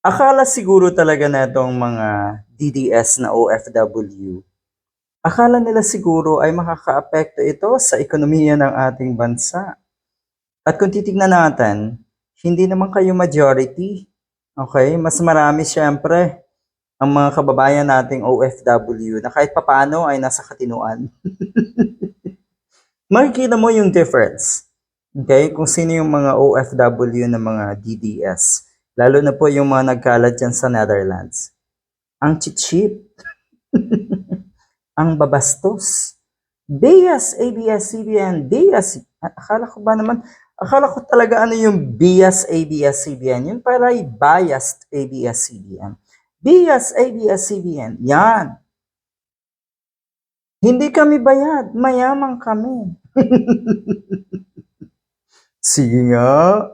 Akala siguro talaga na itong mga DDS na OFW, akala nila siguro ay makakaapekto ito sa ekonomiya ng ating bansa. At kung titignan natin, hindi naman kayo majority. Okay? Mas marami siyempre ang mga kababayan nating OFW na kahit papano ay nasa katinuan. Makikita mo yung difference. Okay? Kung sino yung mga OFW na mga DDS. Lalo na po yung mga nagkalat dyan sa Netherlands. Ang cheap, ang babastos. Bias, ABS-CBN, bias. Akala ko talaga ano yung bias, ABS-CBN. Yung parang biased ABS-CBN. Bias, ABS-CBN. Yan. Hindi kami bayad, mayaman kami. Sige nga.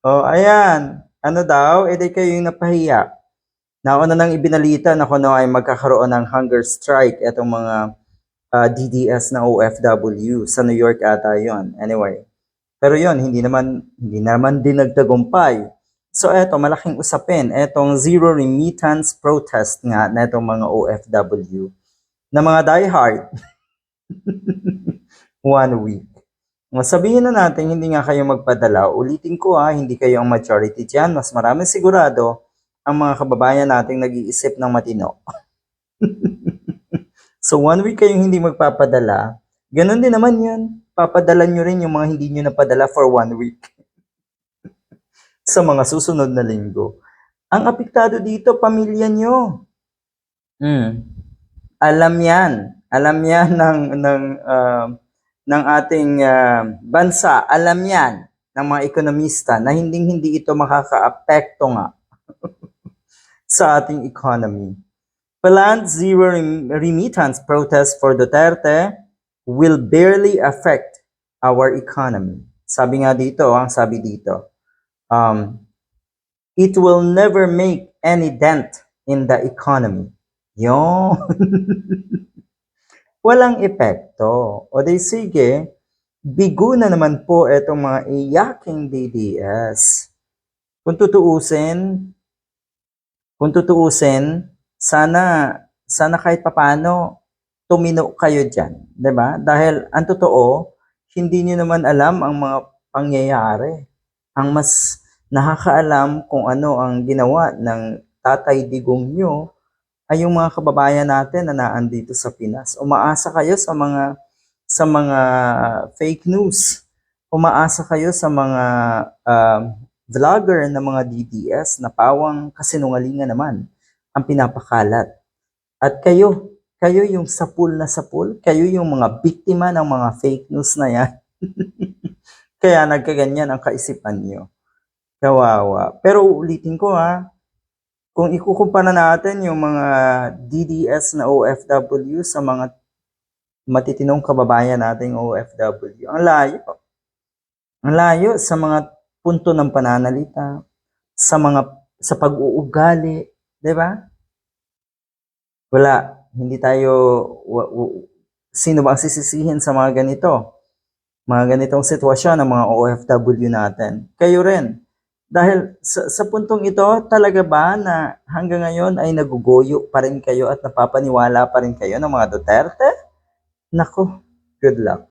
O, ayan. Ano daw? E di kayo yung napahiya. Nauna nang ibinalita na kung ano ay magkakaroon ng hunger strike itong mga DDS na OFW sa New York ata yon. Anyway, pero yon hindi naman din nagtagumpay. So eto, malaking usapin, etong zero remittance protest nga na itong mga OFW na mga diehard 1 week. Sabihin na natin, hindi nga kayo magpadala. Ulitin ko hindi kayo ang majority dyan. Mas marami sigurado ang mga kababayan nating nag-iisip ng matino. So 1 week kayong hindi magpapadala, ganun din naman yun. Papadala nyo rin yung mga hindi nyo napadala for 1 week sa mga susunod na linggo. Ang apektado dito, pamilya nyo. Alam yan ng ating bansa. Alam yan ng mga ekonomista na hindi ito makakaapekto nga sa ating economy. Planned zero remittance protest for Duterte will barely affect our economy. Sabi dito, it will never make any dent in the economy. Yon. Walang epekto. O di sige, bigo na naman po itong mga iyaking DDS. Kung tutuusin, sana kahit papano tumino kayo dyan, 'di ba? Dahil ang totoo, hindi niyo naman alam ang mga pangyayari. Ang mas nakakaalam kung ano ang ginawa ng Tatay Digong nyo ay yung mga kababayan natin na naandito sa Pinas. Umaasa kayo sa mga fake news. Umaasa kayo sa mga vlogger na mga DDS na pawang kasinungalingan naman ang pinapakalat. At kayo yung sapul na sapul, kayo yung mga biktima ng mga fake news na yan. Kaya nagkaganyan ang kaisipan nyo. Kawawa. Pero ulitin ko kung ikukumpara natin yung mga DDS na OFW sa mga matitinong kababayan nating OFW, ang layo. Ang layo sa mga punto ng pananalita, sa pag-uugali, 'di ba? Wala, hindi tayo sino ba ang sisisihin sa mga ganito? Mga ganitong sitwasyon ng mga OFW natin. Kayo rin. Dahil sa puntong ito, talaga ba na hanggang ngayon ay nagugoyo pa rin kayo at napapaniwala pa rin kayo ng mga Duterte? Nako, good luck.